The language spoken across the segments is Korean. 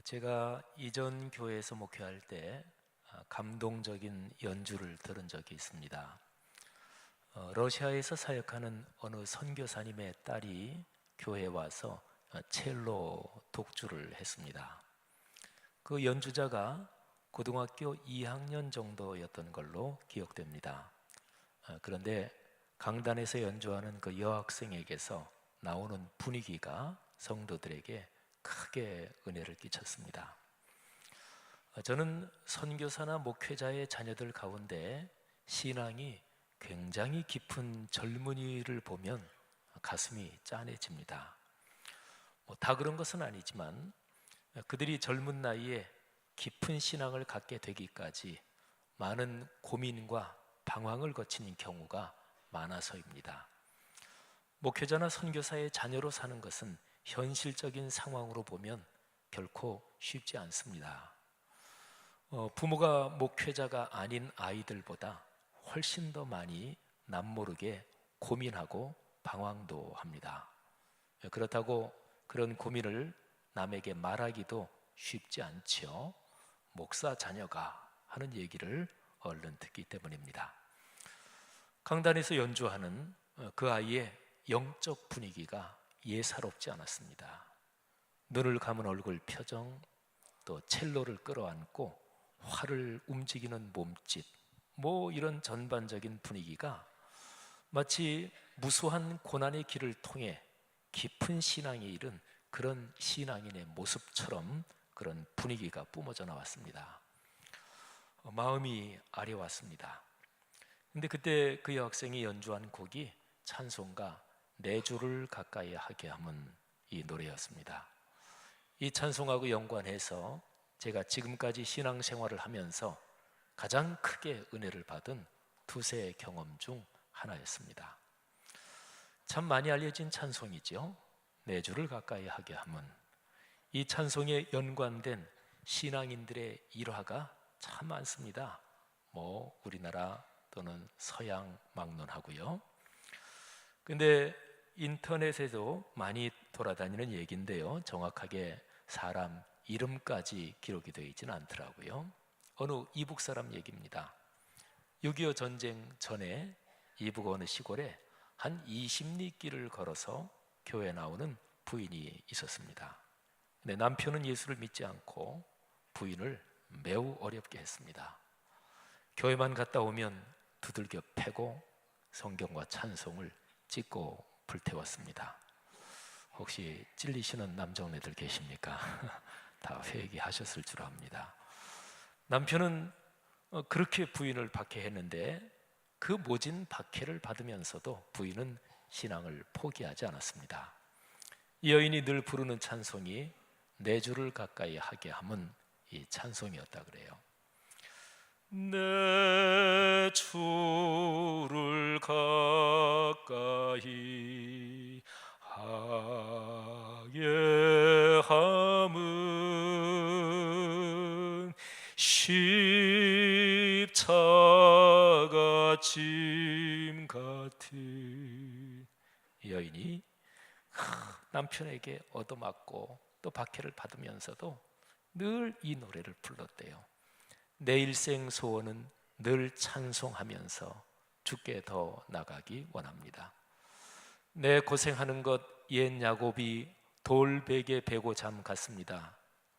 제가 이전 교회에서 목회할 때 감동적인 연주를 들은 적이 있습니다. 러시아에서 사역하는 어느 선교사님의 딸이 교회에 와서 첼로 독주를 했습니다. 그 연주자가 고등학교 2학년 정도였던 걸로 기억됩니다. 그런데 강단에서 연주하는 그 여학생에게서 나오는 분위기가 성도들에게 크게 은혜를 끼쳤습니다. 저는 선교사나 목회자의 자녀들 가운데 신앙이 굉장히 깊은 젊은이를 보면 가슴이 짠해집니다. 다 그런 것은 아니지만 그들이 젊은 나이에 깊은 신앙을 갖게 되기까지 많은 고민과 방황을 거치는 경우가 많아서입니다. 목회자나 선교사의 자녀로 사는 것은 현실적인 상황으로 보면 결코 쉽지 않습니다. 부모가 목회자가 아닌 아이들보다 훨씬 더 많이 남모르게 고민하고 방황도 합니다. 그렇다고 그런 고민을 남에게 말하기도 쉽지 않죠. 목사 자녀가 하는 얘기를 얼른 듣기 때문입니다. 강단에서 연주하는 그 아이의 영적 분위기가 예사롭지 않았습니다. 눈을 감은 얼굴 표정, 또 첼로를 끌어안고 활을 움직이는 몸짓, 이런 전반적인 분위기가 마치 무수한 고난의 길을 통해 깊은 신앙에 이른 그런 신앙인의 모습처럼 그런 분위기가 뿜어져 나왔습니다. 마음이 아려왔습니다. 근데 그때 그 여학생이 연주한 곡이 찬송가 내 주를 가까이 하게 함은 이 노래였습니다. 이 찬송하고 연관해서 제가 지금까지 신앙생활을 하면서 가장 크게 은혜를 받은 두세 경험 중 하나였습니다. 참 많이 알려진 찬송이죠. 내 주를 가까이 하게 함은. 이 찬송에 연관된 신앙인들의 일화가 참 많습니다. 우리나라 또는 서양 막론하고요. 근데 인터넷에도 많이 돌아다니는 얘기인데요, 정확하게 사람 이름까지 기록이 되어 있지는 않더라고요. 어느 이북 사람 얘기입니다. 6.25 전쟁 전에 이북 어느 시골에 한 20리 길을 걸어서 교회에 나오는 부인이 있었습니다. 근데 남편은 예수를 믿지 않고 부인을 매우 어렵게 했습니다. 교회만 갔다 오면 두들겨 패고 성경과 찬송을 찍고 불태웠습니다. 혹시 찔리시는 남정네들 계십니까? 다 회개하셨을 줄 압니다. 남편은 그렇게 부인을 박해했는데 그 모진 박해를 받으면서도 부인은 신앙을 포기하지 않았습니다. 이 여인이 늘 부르는 찬송이 내 주를 가까이 하게 함은 이 찬송이었다 그래요. 내 주를 가까이 하게 함은 십자가 짐 같은. 여인이 남편에게 얻어맞고 또 박해를 받으면서도 늘 이 노래를 불렀대요. 내 일생 소원은 늘 찬송하면서 주께 더 나가기 원합니다. 내 고생하는 것 옛 야곱이 돌베개 베고 잠 갔습니다.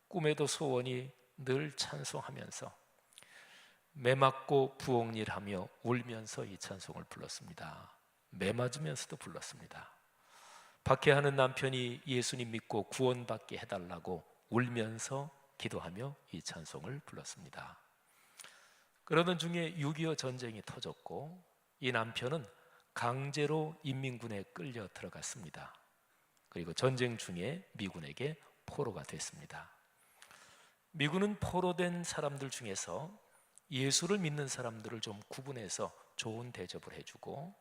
꿈에도 소원이 늘 찬송하면서 매 맞고 부엌일하며 울면서 이 찬송을 불렀습니다. 매 맞으면서도 불렀습니다. 박해하는 남편이 예수님 믿고 구원받게 해달라고 울면서 기도하며 이 찬송을 불렀습니다. 그러던 중에 6.25 전쟁이 터졌고 이 남편은 강제로 인민군에 끌려 들어갔습니다. 그리고 전쟁 중에 미군에게 포로가 됐습니다. 미군은 포로된 사람들 중에서 예수를 믿는 사람들을 좀 구분해서 좋은 대접을 해주고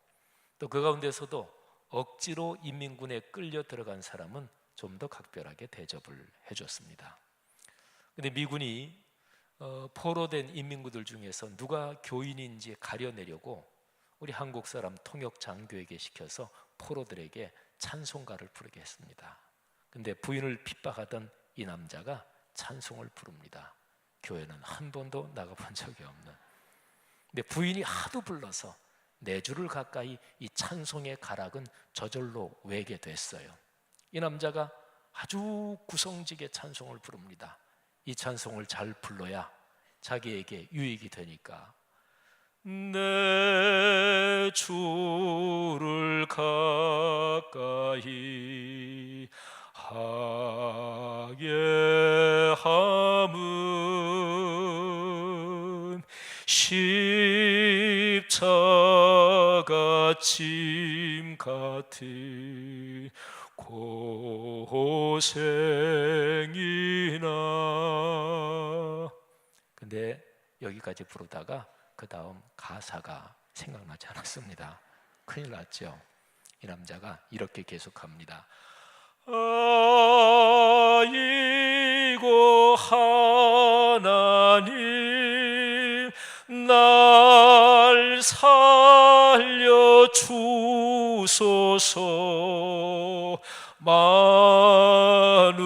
또 그 가운데서도 억지로 인민군에 끌려 들어간 사람은 좀 더 각별하게 대접을 해줬습니다. 근데 미군이 포로된 인민군들 중에서 누가 교인인지 가려내려고 우리 한국 사람 통역 장교에게 시켜서 포로들에게 찬송가를 부르게 했습니다. 근데 부인을 핍박하던 이 남자가 찬송을 부릅니다. 교회는 한 번도 나가본 적이 없는. 근데 부인이 하도 불러서 4주를 가까이 이 찬송의 가락은 저절로 외게 됐어요. 이 남자가 아주 구성지게 찬송을 부릅니다. 이 찬송을 잘 불러야 자기에게 유익이 되니까 내 주를 가까이 하게 함은 십자가 짐 같은 고생이나. 근데 여기까지 부르다가 그 다음 가사가 생각나지 않았습니다. 큰일 났죠. 이 남자가 이렇게 계속합니다. 아이고 하나님 날 살려 주소서. 마누라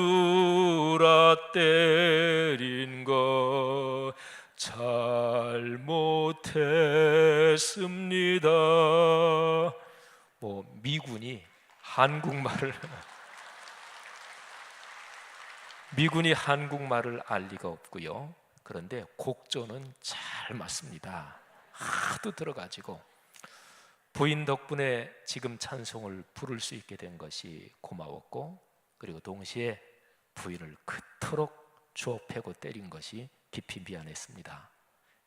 때린 거 잘못했습니다. 미군이 한국말을 알 리가 없고요. 그런데 곡조는 잘 맞습니다. 하도 들어가지고 부인 덕분에 지금 찬송을 부를 수 있게 된 것이 고마웠고, 그리고 동시에 부인을 그토록 주워 패고 때린 것이 깊이 미안했습니다.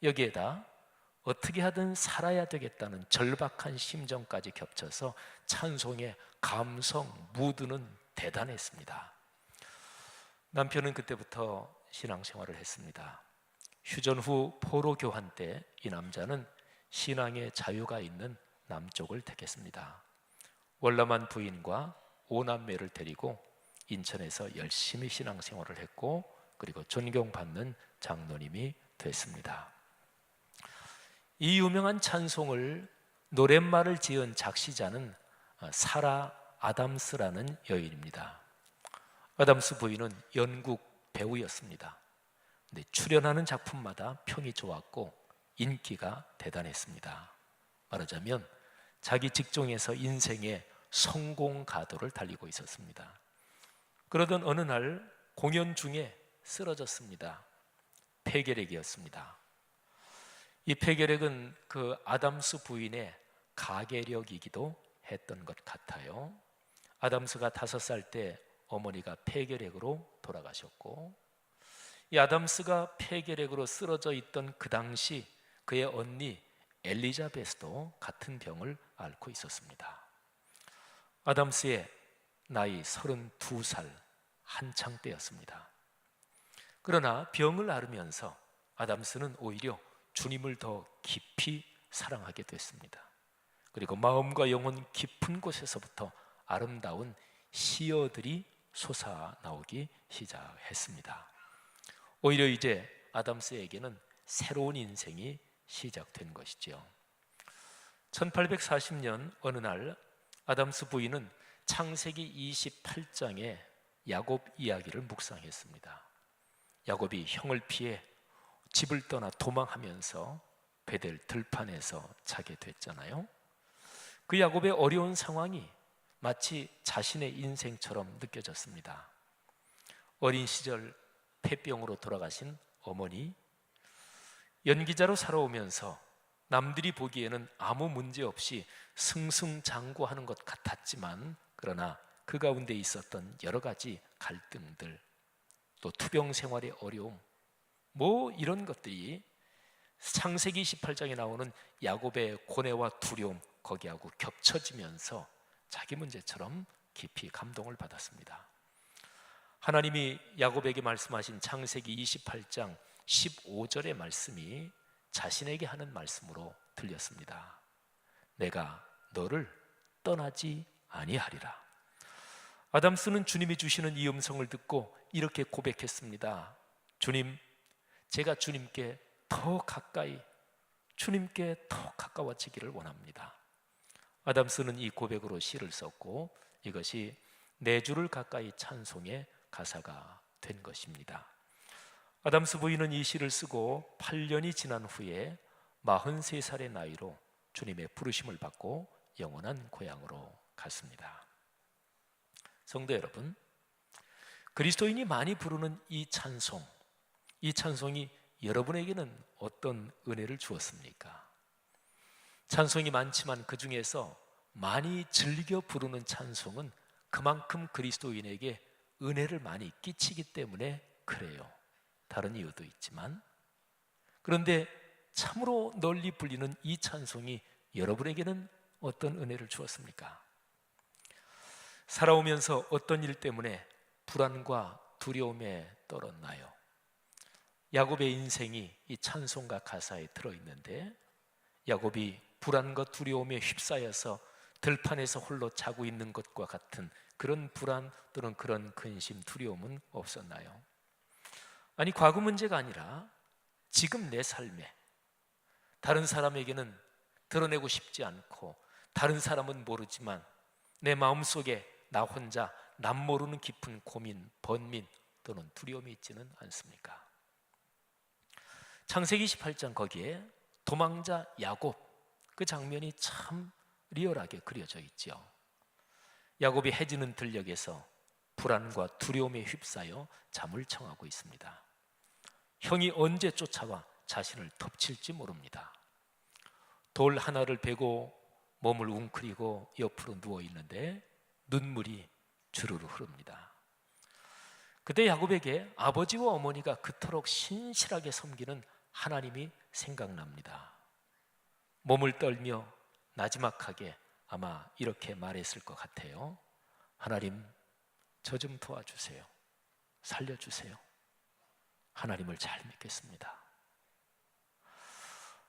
여기에다 어떻게 하든 살아야 되겠다는 절박한 심정까지 겹쳐서 찬송의 감성, 무드는 대단했습니다. 남편은 그때부터 신앙생활을 했습니다. 휴전 후 포로 교환 때 이 남자는 신앙의 자유가 있는 남쪽을 택했습니다. 월남한 부인과 5남매를 데리고 인천에서 열심히 신앙생활을 했고, 그리고 존경받는 장로님이 됐습니다. 이 유명한 찬송을 노랫말을 지은 작시자는 사라 아담스라는 여인입니다. 아담스 부인은 연극 배우였습니다. 근데 출연하는 작품마다 평이 좋았고 인기가 대단했습니다. 말하자면 자기 직종에서 인생의 성공 가도를 달리고 있었습니다. 그러던 어느 날 공연 중에 쓰러졌습니다. 폐결핵이었습니다. 이 폐결핵은 그 아담스 부인의 가계력이기도 했던 것 같아요. 아담스가 5살 때 어머니가 폐결핵으로 돌아가셨고, 이 아담스가 폐결핵으로 쓰러져 있던 그 당시 그의 언니 엘리자베스도 같은 병을 앓고 있었습니다. 아담스의 나이 32살 한창 때였습니다. 그러나 병을 앓으면서 아담스는 오히려 주님을 더 깊이 사랑하게 됐습니다. 그리고 마음과 영혼 깊은 곳에서부터 아름다운 시어들이 솟아나오기 시작했습니다. 오히려 이제 아담스에게는 새로운 인생이 시작된 것이죠. 1840년 어느 날 아담스 부인은 창세기 28장의 야곱 이야기를 묵상했습니다. 야곱이 형을 피해 집을 떠나 도망하면서 베델 들판에서 자게 됐잖아요. 그 야곱의 어려운 상황이 마치 자신의 인생처럼 느껴졌습니다. 어린 시절 폐병으로 돌아가신 어머니, 연기자로 살아오면서 남들이 보기에는 아무 문제 없이 승승장구하는 것 같았지만, 그러나 그 가운데 있었던 여러 가지 갈등들, 또 투병 생활의 어려움, 이런 것들이 창세기 28장에 나오는 야곱의 고뇌와 두려움, 거기하고 겹쳐지면서 자기 문제처럼 깊이 감동을 받았습니다. 하나님이 야곱에게 말씀하신 창세기 28장 15절의 말씀이 자신에게 하는 말씀으로 들렸습니다. 내가 너를 떠나지 아니하리라. 아담스는 주님이 주시는 이 음성을 듣고 이렇게 고백했습니다. 주님, 제가 주님께 더 가까이, 주님께 더 가까워지기를 원합니다. 아담스는 이 고백으로 시를 썼고, 이것이 내 주를 가까이 찬송의 가사가 된 것입니다. 아담스 부인은 이 시를 쓰고 8년이 지난 후에 43살의 나이로 주님의 부르심을 받고 영원한 고향으로 갔습니다. 성도 여러분, 그리스도인이 많이 부르는 이 찬송이 여러분에게는 어떤 은혜를 주었습니까? 찬송이 많지만 그 중에서 많이 즐겨 부르는 찬송은 그만큼 그리스도인에게 은혜를 많이 끼치기 때문에 그래요. 다른 이유도 있지만, 그런데 참으로 널리 불리는 이 찬송이 여러분에게는 어떤 은혜를 주었습니까? 살아오면서 어떤 일 때문에 불안과 두려움에 떨었나요? 야곱의 인생이 이 찬송가 가사에 들어있는데, 야곱이 불안과 두려움에 휩싸여서 들판에서 홀로 자고 있는 것과 같은 그런 불안 또는 그런 근심, 두려움은 없었나요? 아니, 과거 문제가 아니라 지금 내 삶에 다른 사람에게는 드러내고 싶지 않고 다른 사람은 모르지만 내 마음속에 나 혼자 남 모르는 깊은 고민, 번민 또는 두려움이 있지는 않습니까? 창세기 28장 거기에 도망자 야곱, 그 장면이 참 리얼하게 그려져 있죠. 야곱이 해지는 들녘에서 불안과 두려움에 휩싸여 잠을 청하고 있습니다. 형이 언제 쫓아와 자신을 덮칠지 모릅니다. 돌 하나를 베고 몸을 웅크리고 옆으로 누워 있는데 눈물이 주르르 흐릅니다. 그때 야곱에게 아버지와 어머니가 그토록 신실하게 섬기는 하나님이 생각납니다. 몸을 떨며 나지막하게 아마 이렇게 말했을 것 같아요. 하나님, 저 좀 도와주세요. 살려주세요. 하나님을 잘 믿겠습니다.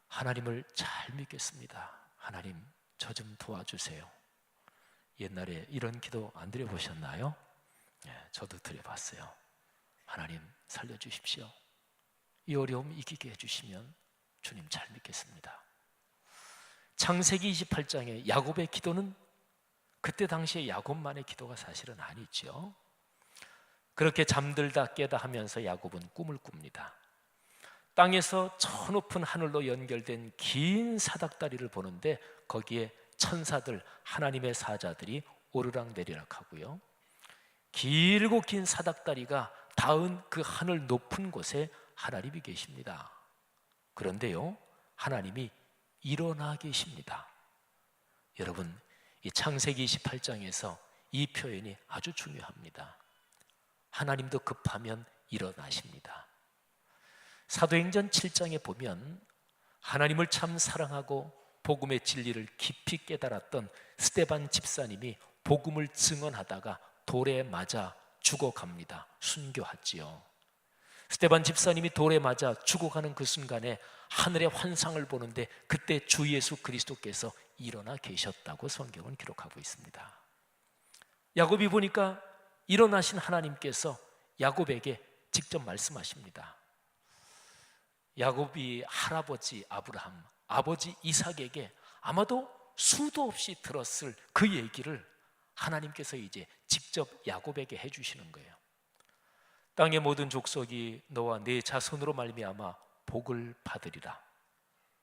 하나님을 잘 믿겠습니다. 하나님, 저 좀 도와주세요. 옛날에 이런 기도 안 드려보셨나요? 네, 저도 드려봤어요. 하나님, 살려주십시오. 이 어려움 이기게 해주시면 주님 잘 믿겠습니다. 창세기 28장의 야곱의 기도는 그때 당시에 야곱만의 기도가 사실은 아니죠. 그렇게 잠들다 깨다 하면서 야곱은 꿈을 꿉니다. 땅에서 저 높은 하늘로 연결된 긴 사닥다리를 보는데 거기에 천사들, 하나님의 사자들이 오르락내리락 하고요, 길고 긴 사닥다리가 닿은 그 하늘 높은 곳에 하나님이 계십니다. 그런데요, 하나님이 일어나 계십니다. 여러분, 이 창세기 28장에서 이 표현이 아주 중요합니다. 하나님도 급하면 일어나십니다. 사도행전 7장에 보면 하나님을 참 사랑하고 복음의 진리를 깊이 깨달았던 스데반 집사님이 복음을 증언하다가 돌에 맞아 죽어갑니다. 순교하지요. 스데반 집사님이 돌에 맞아 죽어가는 그 순간에 하늘의 환상을 보는데 그때 주 예수 그리스도께서 일어나 계셨다고 성경은 기록하고 있습니다. 야곱이 보니까 일어나신 하나님께서 야곱에게 직접 말씀하십니다. 야곱이 할아버지 아브라함, 아버지 이삭에게 아마도 수도 없이 들었을 그 얘기를 하나님께서 이제 직접 야곱에게 해주시는 거예요. 땅의 모든 족속이 너와 네 자손으로 말미암아 복을 받으리라.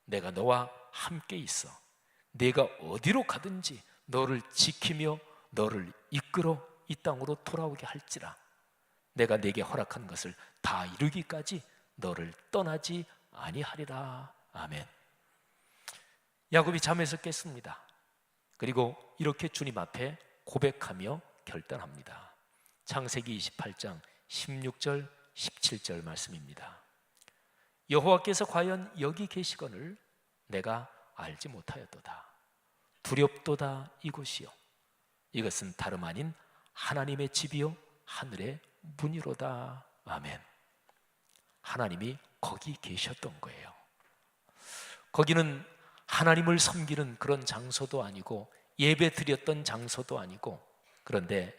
내가 너와 함께 있어. 네가 어디로 가든지 너를 지키며 너를 이끌어 이 땅으로 돌아오게 할지라. 내가 네게 허락한 것을 다 이루기까지 너를 떠나지 아니하리라. 아멘. 야곱이 잠에서 깼습니다. 그리고 이렇게 주님 앞에 고백하며 결단합니다. 창세기 28장 16절 17절 말씀입니다. 여호와께서 과연 여기 계시거늘 내가 알지 못하였도다. 두렵도다 이곳이요, 이것은 다름 아닌 하나님의 집이요 하늘의 문이로다. 아멘. 하나님이 거기 계셨던 거예요. 거기는 하나님을 섬기는 그런 장소도 아니고 예배 드렸던 장소도 아니고, 그런데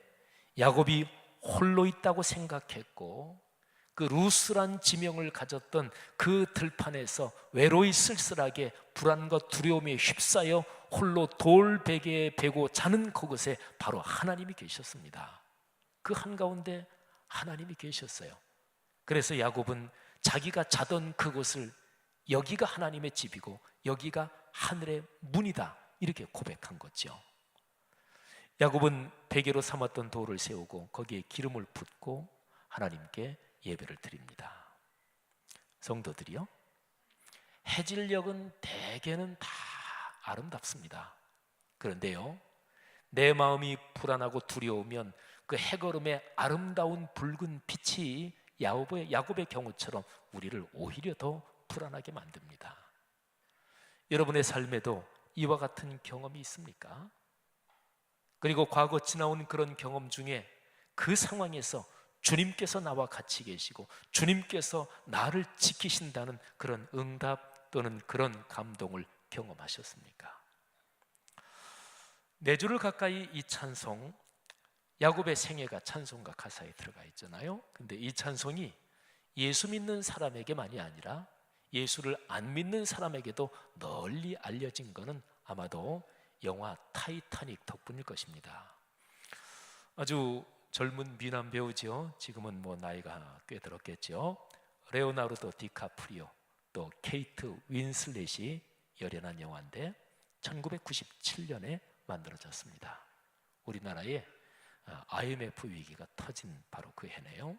야곱이 홀로 있다고 생각했고 그 루스란 지명을 가졌던 그 들판에서 외로이 쓸쓸하게 불안과 두려움에 휩싸여 홀로 돌베개에 베고 자는 그곳에 바로 하나님이 계셨습니다. 그 한가운데 하나님이 계셨어요. 그래서 야곱은 자기가 자던 그곳을 여기가 하나님의 집이고 여기가 하늘의 문이다 이렇게 고백한 거죠. 야곱은 베개로 삼았던 돌을 세우고 거기에 기름을 붓고 하나님께 예배를 드립니다. 성도들이요, 해질녘은 대개는 다 아름답습니다. 그런데요, 내 마음이 불안하고 두려우면 그 해걸음의 아름다운 붉은 빛이 야곱의 경우처럼 우리를 오히려 더 불안하게 만듭니다. 여러분의 삶에도 이와 같은 경험이 있습니까? 그리고 과거 지나온 그런 경험 중에 그 상황에서 주님께서 나와 같이 계시고 주님께서 나를 지키신다는 그런 응답 또는 그런 감동을 경험하셨습니까? 4주를 가까이 이 찬송, 야곱의 생애가 찬송가 가사에 들어가 있잖아요. 근데 이 찬송이 예수 믿는 사람에게만이 아니라 예수를 안 믿는 사람에게도 널리 알려진 것은 아마도 영화 타이타닉 덕분일 것입니다. 아주 젊은 미남 배우죠. 지금은 뭐 나이가 꽤 들었겠죠. 레오나르도 디카프리오 또 케이트 윈슬렛이 열연한 영화인데 1997년에 만들어졌습니다. 우리나라에 IMF 위기가 터진 바로 그 해네요.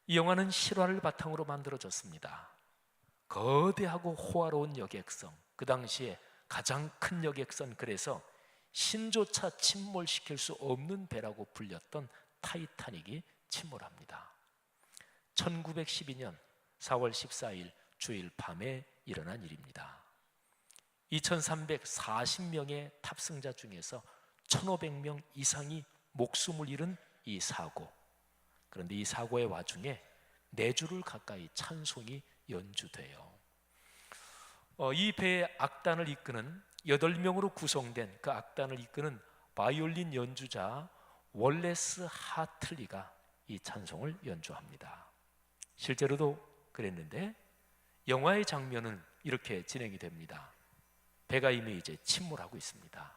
이 영화는 실화를 바탕으로 만들어졌습니다. 거대하고 호화로운 여객선, 그 당시에 가장 큰 여객선, 그래서 신조차 침몰시킬 수 없는 배라고 불렸던 타이타닉이 침몰합니다. 1912년 4월 14일 주일 밤에 일어난 일입니다. 2340명의 탑승자 중에서 1500명 이상이 목숨을 잃은 이 사고, 그런데 이 사고의 와중에 4주를 가까이 찬송이 연주돼요. 이 배의 악단을 이끄는 8명으로 구성된 그 악단을 이끄는 바이올린 연주자 월레스 하틀리가 이 찬송을 연주합니다. 실제로도 그랬는데 영화의 장면은 이렇게 진행이 됩니다. 배가 이미 이제 침몰하고 있습니다.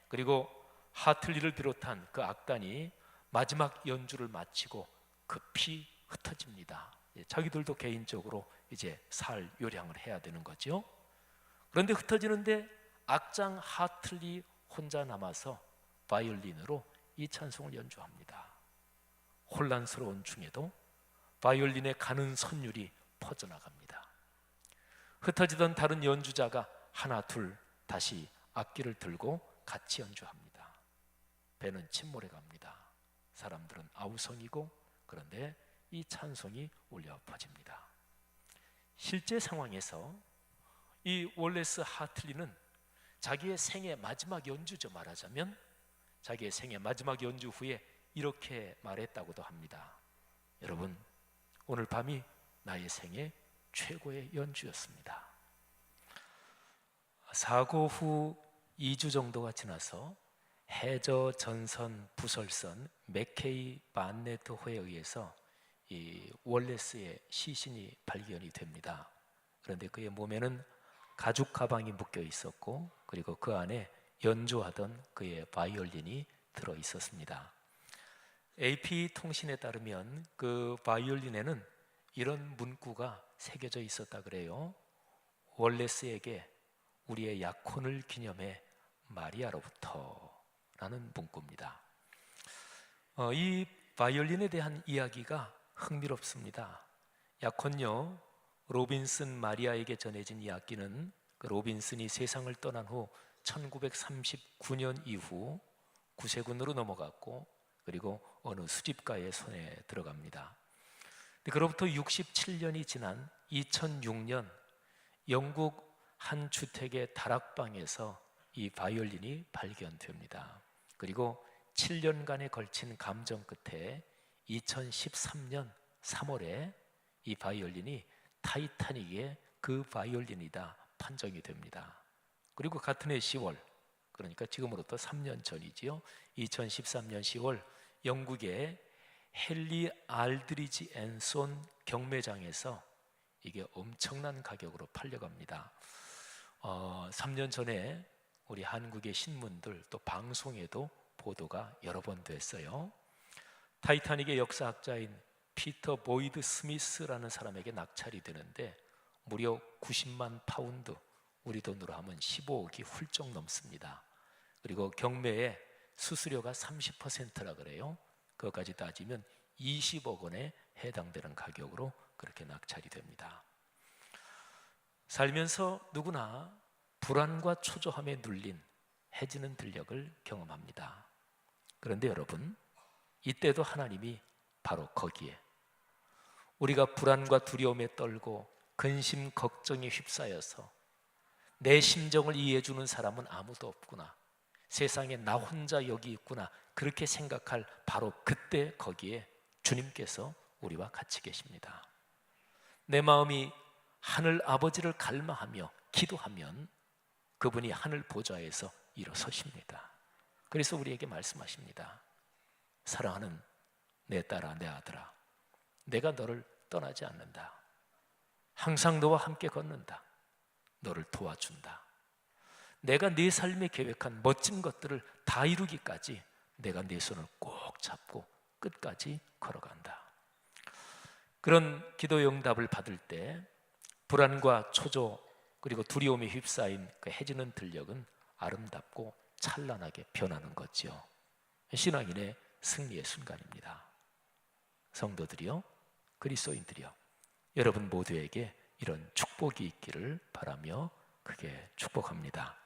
그리고 하틀리를 비롯한 그 악단이 마지막 연주를 마치고 급히 흩어집니다. 자기들도 개인적으로 이제 살 요량을 해야 되는 거죠. 그런데 흩어지는데 악장 하틀리 혼자 남아서 바이올린으로 이 찬송을 연주합니다. 혼란스러운 중에도 바이올린의 가는 선율이 퍼져나갑니다. 흩어지던 다른 연주자가 하나 둘 다시 악기를 들고 같이 연주합니다. 배는 침몰해 갑니다. 사람들은 아우성이고, 그런데 이 찬송이 울려 퍼집니다. 실제 상황에서 이 월레스 하틀리는 자기의 생애 마지막 연주죠. 말하자면 자기의 생애 마지막 연주 후에 이렇게 말했다고도 합니다. 여러분, 오늘 밤이 나의 생애 최고의 연주였습니다. 사고 후 2주 정도가 지나서 해저 전선 부설선 맥케이 바네트호에 의해서 이 월레스의 시신이 발견이 됩니다. 그런데 그의 몸에는 가죽 가방이 묶여 있었고, 그리고 그 안에 연주하던 그의 바이올린이 들어 있었습니다. AP 통신에 따르면 그 바이올린에는 이런 문구가 새겨져 있었다 그래요. 월레스에게 우리의 약혼을 기념해 마리아로부터 라는 문구입니다. 이 바이올린에 대한 이야기가 흥미롭습니다. 약혼녀 로빈슨 마리아에게 전해진 이야기는 그 로빈슨이 세상을 떠난 후 1939년 이후 구세군으로 넘어갔고, 그리고 어느 수집가의 손에 들어갑니다. 그로부터 67년이 지난 2006년 영국 한 주택의 다락방에서 이 바이올린이 발견됩니다. 그리고 7년간에 걸친 감정 끝에 2013년 3월에 이 바이올린이 타이타닉의 그 바이올린이다 판정이 됩니다. 그리고 같은 해 10월, 그러니까 지금으로부터 3년 전이지요. 2013년 10월 영국의 헨리 알드리지 앤손 경매장에서 이게 엄청난 가격으로 팔려갑니다. 3년 전에 우리 한국의 신문들 또 방송에도 보도가 여러 번 됐어요. 타이타닉의 역사학자인 피터 보이드 스미스라는 사람에게 낙찰이 되는데 무려 90만 파운드, 우리 돈으로 하면 15억이 훌쩍 넘습니다. 그리고 경매에 수수료가 30%라 그래요. 그것까지 따지면 20억 원에 해당되는 가격으로 그렇게 낙찰이 됩니다. 살면서 누구나 불안과 초조함에 눌린 해지는 들녘을 경험합니다. 그런데 여러분, 이때도 하나님이 바로 거기에 우리가 불안과 두려움에 떨고 근심 걱정에 휩싸여서 내 심정을 이해해 주는 사람은 아무도 없구나, 세상에 나 혼자 여기 있구나, 그렇게 생각할 바로 그때 거기에 주님께서 우리와 같이 계십니다. 내 마음이 하늘 아버지를 갈망하며 기도하면 그분이 하늘 보좌에서 일어서십니다. 그래서 우리에게 말씀하십니다. 사랑하는 내 딸아, 내 아들아, 내가 너를 떠나지 않는다. 항상 너와 함께 걷는다. 너를 도와준다. 내가 네 삶에 계획한 멋진 것들을 다 이루기까지 내가 네 손을 꼭 잡고 끝까지 걸어간다. 그런 기도의 응답을 받을 때 불안과 초조 그리고 두려움에 휩싸인 그 해지는 들녘은 아름답고 찬란하게 변하는 거지요. 신앙인의 승리의 순간입니다. 성도들이요, 그리스도인들이요, 여러분 모두에게 이런 축복이 있기를 바라며 크게 축복합니다.